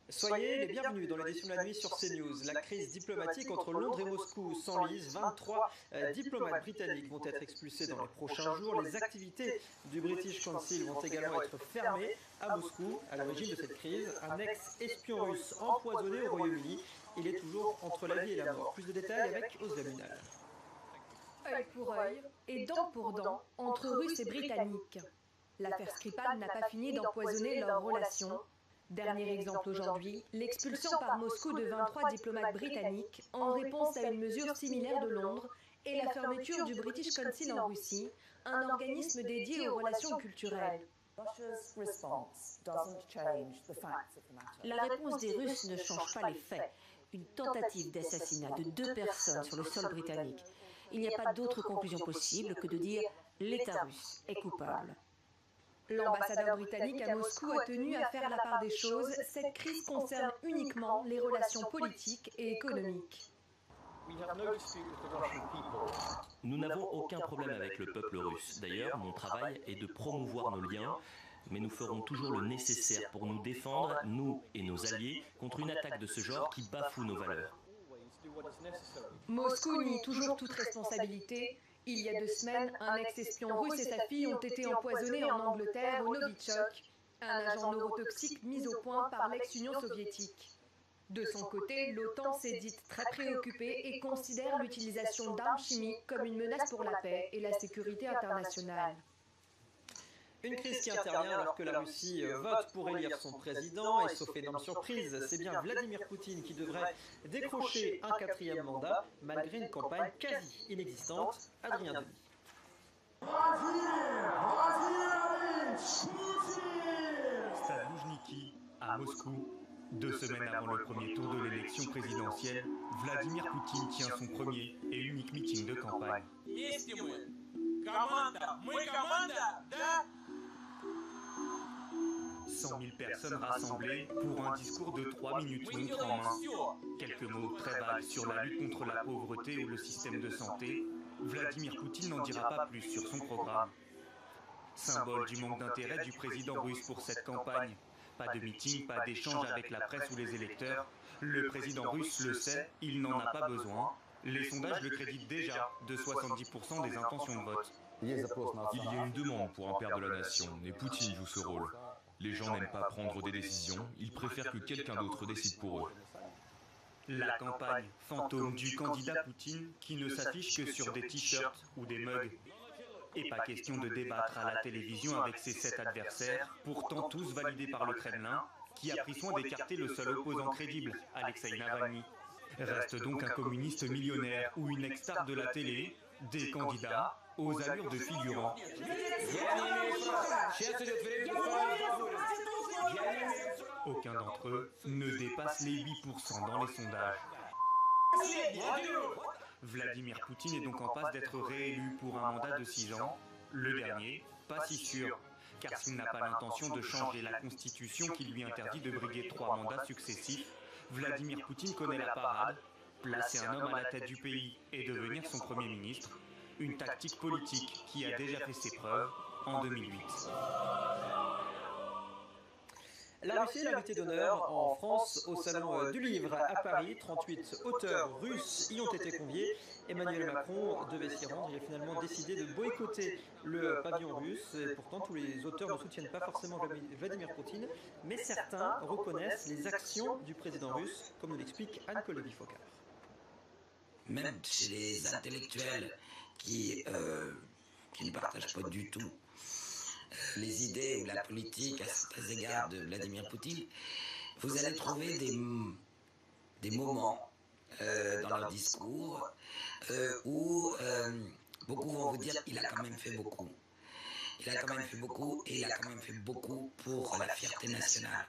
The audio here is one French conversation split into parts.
Soyez les bienvenus dans l'édition de la nuit sur CNews. La crise diplomatique entre Londres et Moscou s'enlise. 23 diplomates britanniques vont être expulsés dans les prochains jours. Les activités du British Council vont également être fermées à Moscou. À l'origine de cette crise, un ex-espion russe empoisonné au Royaume-Uni. Il est toujours entre la vie et la mort. Plus de détails avec Osva Munal. Œil pour œil et dent pour dent entre Russes et Britanniques. L'affaire Skripal n'a pas fini d'empoisonner leurs relations. Dernier exemple aujourd'hui, l'expulsion par Moscou de 23 diplomates britanniques en réponse à une mesure similaire de Londres et la fermeture du British Council en Russie, un organisme dédié aux relations culturelles. La réponse des Russes ne change pas les faits. Une tentative d'assassinat de 2 personnes sur le sol britannique. Il n'y a pas d'autre conclusion possible que de dire l'État russe est coupable. L'ambassadeur britannique à Moscou a tenu à faire la part des choses. Cette crise concerne uniquement les relations politiques et économiques. Nous n'avons aucun problème avec le peuple russe. D'ailleurs, mon travail est de promouvoir nos liens, mais nous ferons toujours le nécessaire pour nous défendre, nous et nos alliés, contre une attaque de ce genre qui bafoue nos valeurs. Moscou nie toujours toute responsabilité. Il y a 2 semaines, un ex-espion russe et sa fille ont été empoisonnés en Angleterre au Novichok, un agent neurotoxique mis au point par l'ex-Union soviétique. De son côté, l'OTAN s'est dite très préoccupée et considère l'utilisation d'armes chimiques comme une menace pour la paix et la sécurité internationale. Une crise qui intervient alors que la Russie vote pour élire son président et sauf énorme surprise, c'est bien Vladimir Poutine qui devrait décrocher un 4e mandat malgré une campagne quasi inexistante. Adrien Denis. Stade Loujniki à Moscou. 2 semaines avant le premier tour de l'élection présidentielle, Vladimir Poutine tient son premier et unique meeting de campagne. 100 000 personnes rassemblées pour un discours de 3 minutes montre en main. Quelques mots très vagues sur la lutte contre la pauvreté ou le système de santé. Vladimir Poutine n'en dira pas plus sur son programme. Symbole du manque d'intérêt du président russe pour cette campagne. Pas de meeting, pas d'échange avec la presse ou les électeurs. Le président russe le sait, il n'en a pas besoin. Les sondages le créditent déjà de 70% des intentions de vote. Il y a une demande pour un père de la nation, et Poutine joue ce rôle. Les gens n'aiment pas prendre des décisions, ils préfèrent que quelqu'un d'autre décide pour eux. La campagne fantôme du candidat Poutine qui ne s'affiche que sur des t-shirts ou des mugs. Et pas question de débattre à la télévision avec ses 7 adversaires, pourtant tous validés par le Kremlin, qui a pris soin d'écarter le seul opposant crédible, Alexei Navalny. Reste donc un communiste millionnaire ou une ex-star de la télé, des candidats aux allures de figurants. Aucun d'entre eux ne dépasse les 8% dans les sondages. Vladimir Poutine est donc en passe d'être réélu pour un mandat de 6 ans. Le dernier, pas si sûr, car s'il n'a pas l'intention de changer la constitution qui lui interdit de briguer 3 mandats successifs, Vladimir Poutine connaît la parade, placer un homme à la tête du pays et devenir son Premier ministre, une tactique politique qui a déjà fait ses preuves en 2008. La Russie est l'invité d'honneur en France au Salon du Livre à Paris. 38 auteurs russes y ont été conviés. Emmanuel Macron devait s'y rendre. Il a finalement décidé de boycotter le pavillon russe. Et pourtant, tous les auteurs ne soutiennent pas forcément Vladimir Poutine, mais certains reconnaissent les actions du président russe, comme nous l'explique Anne Kolevi-Fokar. Même chez les intellectuels qui ne partagent pas du tout les idées ou la politique à certains égards de Vladimir Poutine, vous allez trouver des moments dans leur discours où beaucoup vont vous dire qu'il a quand même fait beaucoup. Il a quand même fait beaucoup et il a quand même fait beaucoup pour la fierté nationale.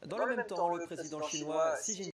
Dans le même temps, le président chinois Xi Jinping